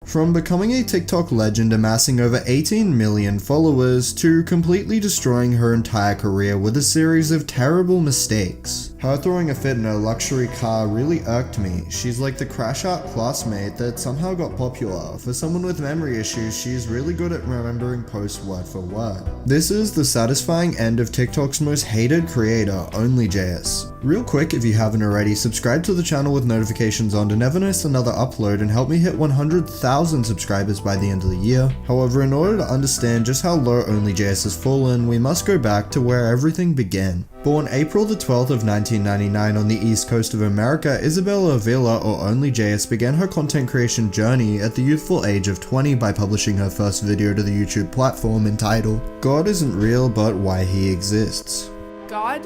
From becoming a TikTok legend amassing over 18 million followers to completely destroying her entire career with a series of terrible mistakes. Her throwing a fit in her luxury car really irked me. She's like the crash out classmate that somehow got popular. For someone with memory issues, she's really good at remembering posts word for word. This is the satisfying end of TikTok's most hated creator, OnlyJayus. Real quick, if you haven't already, subscribe to the channel with notifications on to never miss another upload and help me hit 100,000 subscribers by the end of the year. However, in order to understand just how low OnlyJayus has fallen, we must go back to where everything began. Born April the 12th of 1999 on the east coast of America, Isabella Avila, or OnlyJayus, began her content creation journey at the youthful age of 20 by publishing her first video to the YouTube platform entitled, "God Isn't Real But Why He Exists." God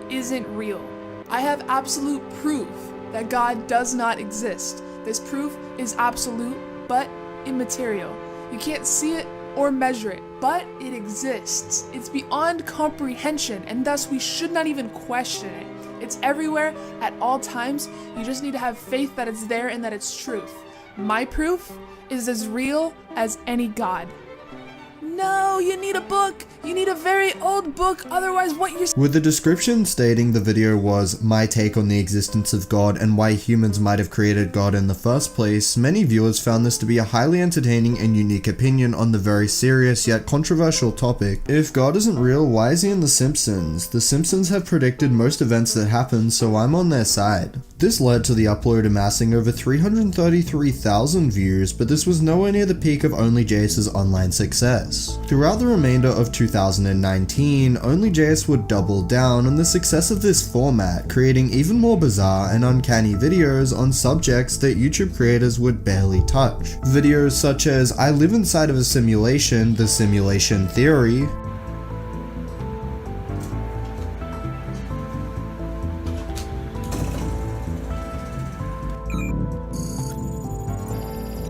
isn't real. I have absolute proof that God does not exist. This proof is absolute but immaterial. You can't see it or measure it, but it exists. It's beyond comprehension, and thus we should not even question it. It's everywhere at all times. You just need to have faith that it's there and that it's truth. My proof is as real as any God. No, you need a book. You need a very old book, otherwise what you're— With the description stating the video was my take on the existence of God and why humans might have created God in the first place, many viewers found this to be a highly entertaining and unique opinion on the very serious yet controversial topic. If God isn't real, why is he in The Simpsons? The Simpsons have predicted most events that happen, so I'm on their side. This led to the upload amassing over 333,000 views, but this was nowhere near the peak of OnlyJayus' online success. Throughout the remainder of 2019, OnlyJayus would double down on the success of this format, creating even more bizarre and uncanny videos on subjects that YouTube creators would barely touch. Videos such as I live inside of a simulation, the simulation theory,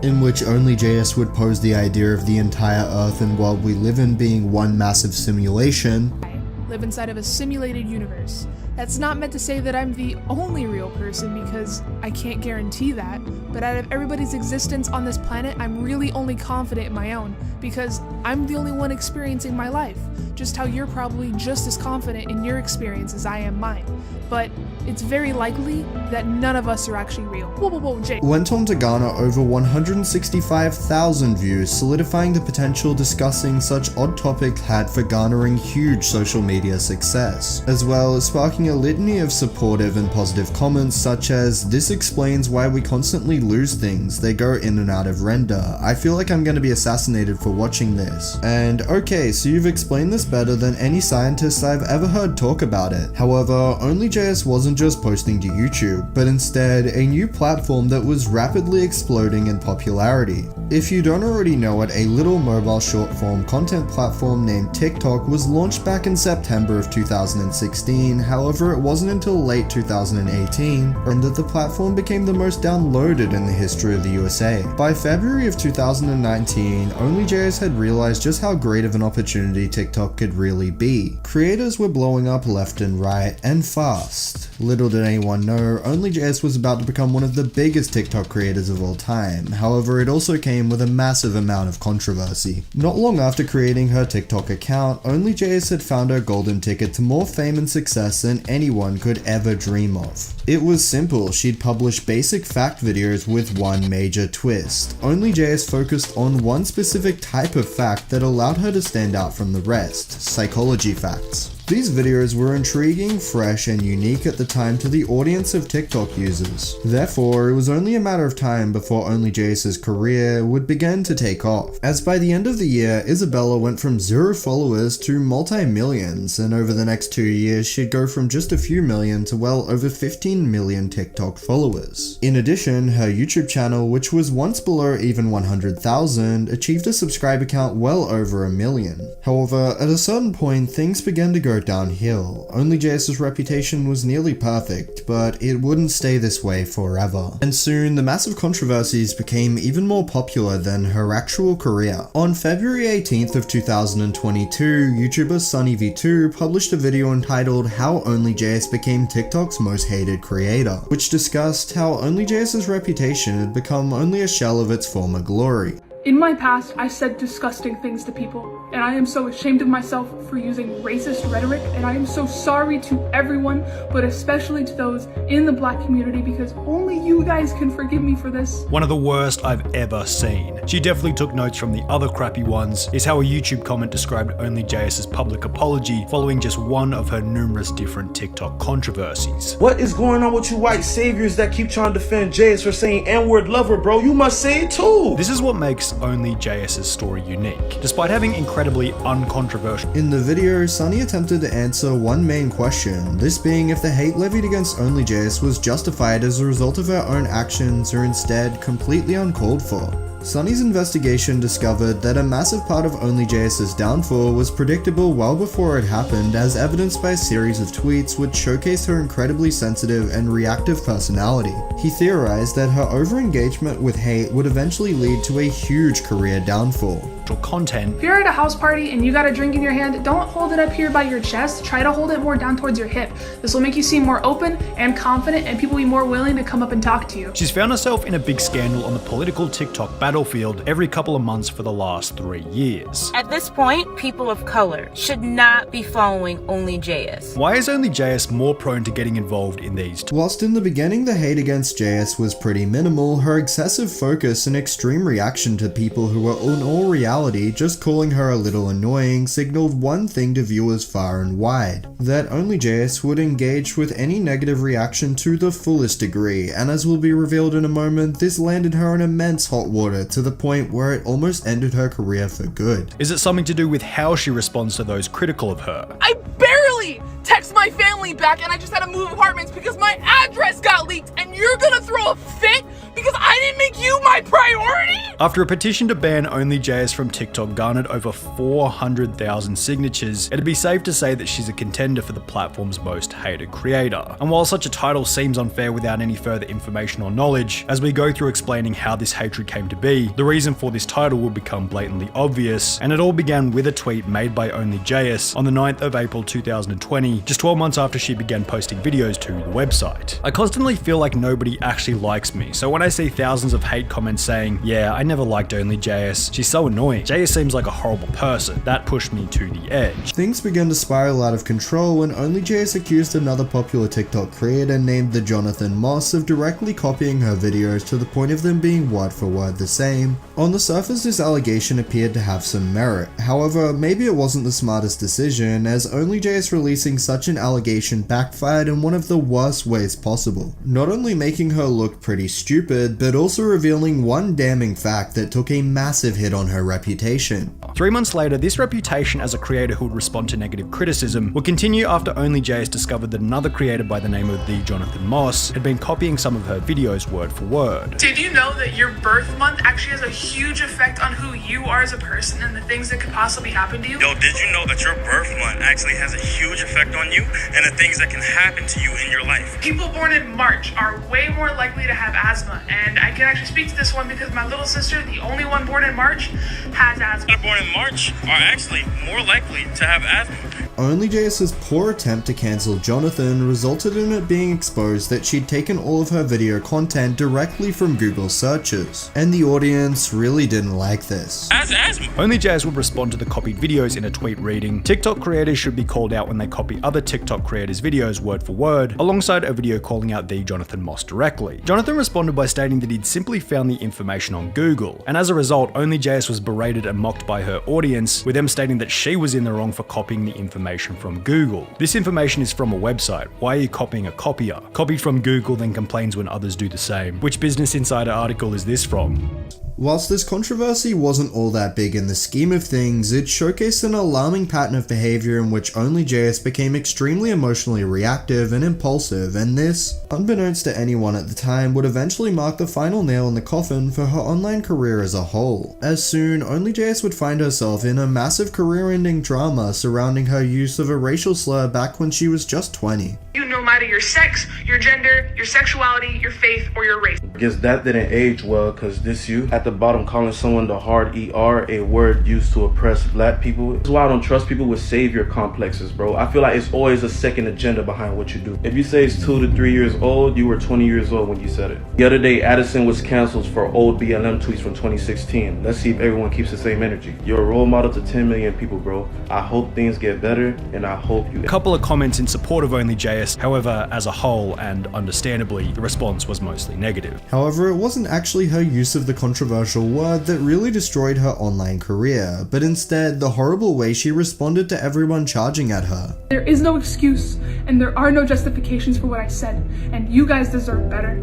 in which OnlyJayus would pose the idea of the entire Earth and world we live in being one massive simulation. I live inside of a simulated universe. That's not meant to say that I'm the only real person, because I can't guarantee that, but out of everybody's existence on this planet, I'm really only confident in my own, because I'm the only one experiencing my life, just how you're probably just as confident in your experience as I am mine. But it's very likely that none of us are actually real. Whoa, Jay. Went on to garner over 165,000 views, solidifying the potential discussing such odd topics had for garnering huge social media success, as well as sparking a litany of supportive and positive comments such as, "This explains why we constantly lose things, they go in and out of render, I feel like I'm gonna be assassinated for watching this," and "Okay, so you've explained this better than any scientist I've ever heard talk about it." However, OnlyJayus wasn't just posting to YouTube, but instead a new platform that was rapidly exploding in popularity. If you don't already know it, a little mobile short-form content platform named TikTok was launched back in September of 2016, however it wasn't until late 2018 that the platform became the most downloaded in the history of the USA. By February of 2019, OnlyJayus had realized just how great of an opportunity TikTok could really be. Creators were blowing up left and right, and fast. Little did anyone know, OnlyJayus was about to become one of the biggest TikTok creators of all time. However, it also came with a massive amount of controversy. Not long after creating her TikTok account, OnlyJayus had found her golden ticket to more fame and success than anyone could ever dream of. It was simple, she'd publish basic fact videos with one major twist. OnlyJayus focused on one specific type of fact that allowed her to stand out from the rest: psychology facts. These videos were intriguing, fresh, and unique at the time to the audience of TikTok users. Therefore, it was only a matter of time before OnlyJayus' career would begin to take off, as by the end of the year, Isabella went from 0 followers to multi-millions, and over the next 2 years, she'd go from just a few million to well over 15 million TikTok followers. In addition, her YouTube channel, which was once below even 100,000, achieved a subscriber count well over 1 million. However, at a certain point, things began to go go downhill. OnlyJayus' reputation was nearly perfect, but it wouldn't stay this way forever. And soon, the massive controversies became even more popular than her actual career. On February 18th of 2022, YouTuber SunnyV2 published a video entitled How OnlyJayus Became TikTok's Most Hated Creator, which discussed how OnlyJayus' reputation had become only a shell of its former glory. In my past, I said disgusting things to people, and I am so ashamed of myself for using racist rhetoric, and I am so sorry to everyone, but especially to those in the Black community, because only you guys can forgive me for this. One of the worst I've ever seen. She definitely took notes from the other crappy ones, is how a YouTube comment described OnlyJayus' public apology following just one of her numerous different TikTok controversies. What is going on with you white saviors that keep trying to defend Jayus for saying N-word lover, bro? You must say it too! This is what makes OnlyJayus' story unique, despite having incredibly uncontroversial. In the video, Sunny attempted to answer one main question, this being if the hate levied against OnlyJayus was justified as a result of her own actions or instead completely uncalled for. Sunny's investigation discovered that a massive part of OnlyJayus' downfall was predictable well before it happened, as evidenced by a series of tweets which showcased her incredibly sensitive and reactive personality. He theorized that her over-engagement with hate would eventually lead to a huge career downfall. Content. If you're at a house party and you got a drink in your hand, don't hold it up here by your chest. Try to hold it more down towards your hip. This will make you seem more open and confident, and people will be more willing to come up and talk to you. She's found herself in a big scandal on the political TikTok battlefield every couple of months for the last 3 years. At this point, people of color should not be following OnlyJayus. Why is OnlyJayus more prone to getting involved in these? Whilst in the beginning the hate against Jayus was pretty minimal, her excessive focus and extreme reaction to people who were in all reality just calling her a little annoying signaled one thing to viewers far and wide, that OnlyJayus would engage with any negative reaction to the fullest degree, and as will be revealed in a moment, this landed her in immense hot water to the point where it almost ended her career for good. Is it something to do with how she responds to those critical of her? I barely text my family back, and I just had to move apartments because my address got leaked, and you're gonna throw a fit because I didn't make you my priority? After a petition to ban OnlyJayus from TikTok garnered over 400,000 signatures, it'd be safe to say that she's a contender for the platform's most hated creator. And while such a title seems unfair without any further information or knowledge, as we go through explaining how this hatred came to be, the reason for this title will become blatantly obvious, and it all began with a tweet made by OnlyJayus on the 9th of April 2020, just 12 months after she began posting videos to the website. I constantly feel like nobody actually likes me, so when I see thousands of hate comments saying, yeah, I never liked OnlyJayus, she's so annoying, Jayus seems like a horrible person, that pushed me to the edge. Things began to spiral out of control when OnlyJayus accused another popular TikTok creator named the Jonathan Moss of directly copying her videos to the point of them being word for word the same. On the surface, this allegation appeared to have some merit. However, maybe it wasn't the smartest decision, as OnlyJayus releasing such an allegation backfired in one of the worst ways possible. Not only making her look pretty stupid, but also revealing one damning fact that took a massive hit on her reputation. 3 months later, this reputation as a creator who would respond to negative criticism would continue after OnlyJayus discovered that another creator by the name of the Jonathan Moss had been copying some of her videos word for word. Did you know that your birth month actually has a huge effect on who you are as a person and the things that could possibly happen to you? Yo, did you know that your birth month actually has a huge effect on you and the things that can happen to you in your life? People born in March are way more likely to have asthma, and I can actually speak to this one because my little sister, the only one born in March, has asthma. People born in March are actually more likely to have asthma. OnlyJayus' poor attempt to cancel Jonathan resulted in it being exposed that she'd taken all of her video content directly from Google searches, and the audience really didn't like this. Asthma. OnlyJayus would respond to the copied videos in a tweet reading, TikTok creators should be called out when they copy other TikTok creators' videos word for word, alongside a video calling out the Jonathan Moss directly. Jonathan responded by stating that he'd simply found the information on Google, and as a result, OnlyJayus was berated and mocked by her audience, with them stating that she was in the wrong for copying the information from Google. This information is from a website. Why are you copying a copier? Copied from Google, then complains when others do the same. Which Business Insider article is this from? Whilst this controversy wasn't all that big in the scheme of things, it showcased an alarming pattern of behavior in which OnlyJayus became extremely emotionally reactive and impulsive, and this, unbeknownst to anyone at the time, would eventually mark the final nail in the coffin for her online career as a whole, as soon OnlyJayus would find herself in a massive career-ending drama surrounding her use of a racial slur back when she was just 20. No matter your sex, your gender, your sexuality, your faith, or your race. I guess that didn't age well, cause this you at the bottom calling someone the hard ER, a word used to oppress black people. That's why I don't trust people with savior complexes, bro. I feel like it's always a second agenda behind what you do. If you say it's 2 to 3 years old, you were 20 years old when you said it. The other day, Addison was canceled for old BLM tweets from 2016. Let's see if everyone keeps the same energy. You're a role model to 10 million people, bro. I hope things get better, and I hope you... A couple of comments in support of OnlyJayus. However, as a whole, and understandably, the response was mostly negative. However, it wasn't actually her use of the controversial word that really destroyed her online career, but instead the horrible way she responded to everyone charging at her. There is no excuse, and there are no justifications for what I said, and you guys deserve better.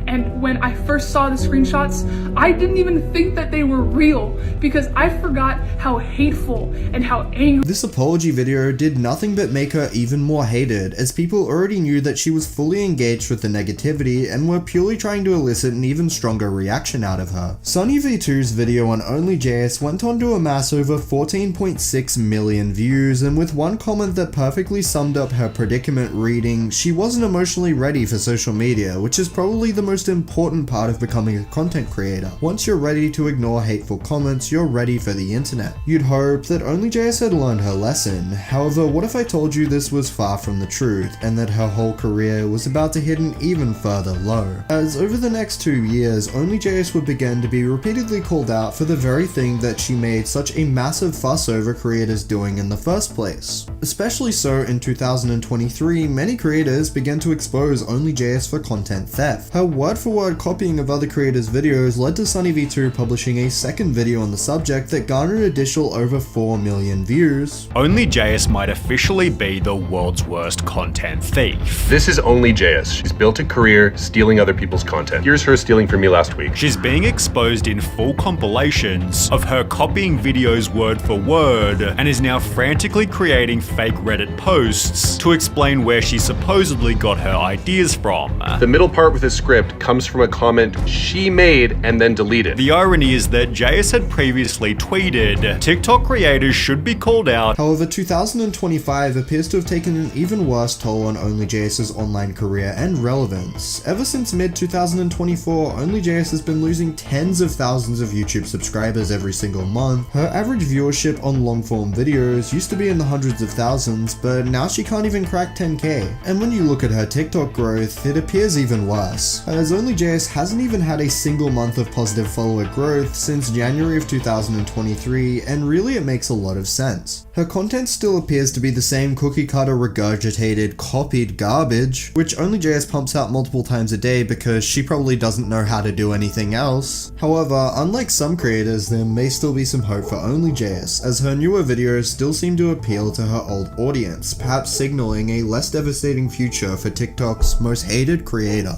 And when I first saw the screenshots, I didn't even think that they were real because I forgot how hateful and how angry. This apology video did nothing but make her even more hated, as people already knew that she was fully engaged with the negativity and were purely trying to elicit an even stronger reaction out of her. Sunny V2's video on OnlyJayus went on to amass over 14.6 million views, and with one comment that perfectly summed up her predicament reading, she wasn't emotionally ready for social media, which is probably the most important part of becoming a content creator. Once you're ready to ignore hateful comments, you're ready for the internet. You'd hope that OnlyJayus had learned her lesson. However, what if I told you this was far from the truth, and that her whole career was about to hit an even further low? As over the next 2 years, OnlyJayus would begin to be repeatedly called out for the very thing that she made such a massive fuss over creators doing in the first place. Especially so in 2023, many creators began to expose OnlyJayus for content theft. Her word-for-word copying of other creators' videos led to Sunny V2 publishing a second video on the subject that garnered an additional over 4 million views. OnlyJayus might officially be the world's worst content thief. This is OnlyJayus. She's built a career stealing other people's content. Here's her stealing from me last week. She's being exposed in full compilations of her copying videos word for word, and is now frantically creating fake Reddit posts to explain where she supposedly got her ideas from. The middle part with the script comes from a comment she made and then deleted. The irony is that Jayus had previously tweeted, TikTok creators should be called out. However, 2025 appears to have taken an even worse toll on OnlyJayus' online career and relevance. Ever since mid-2024, OnlyJayus has been losing tens of thousands of YouTube subscribers every single month. Her average viewership on long-form videos used to be in the hundreds of thousands, but now she can't even crack 10k. And when you look at her TikTok growth, it appears even worse, as OnlyJayus hasn't even had a single month of positive follower growth since January of 2023, and really it makes a lot of sense. Her content still appears to be the same cookie cutter regurgitated, copied garbage, which OnlyJayus pumps out multiple times a day because she probably doesn't know how to do anything else. However, unlike some creators, there may still be some hope for OnlyJayus, as her newer videos still seem to appeal to her old audience, perhaps signaling a less devastating future for TikTok's most hated creator.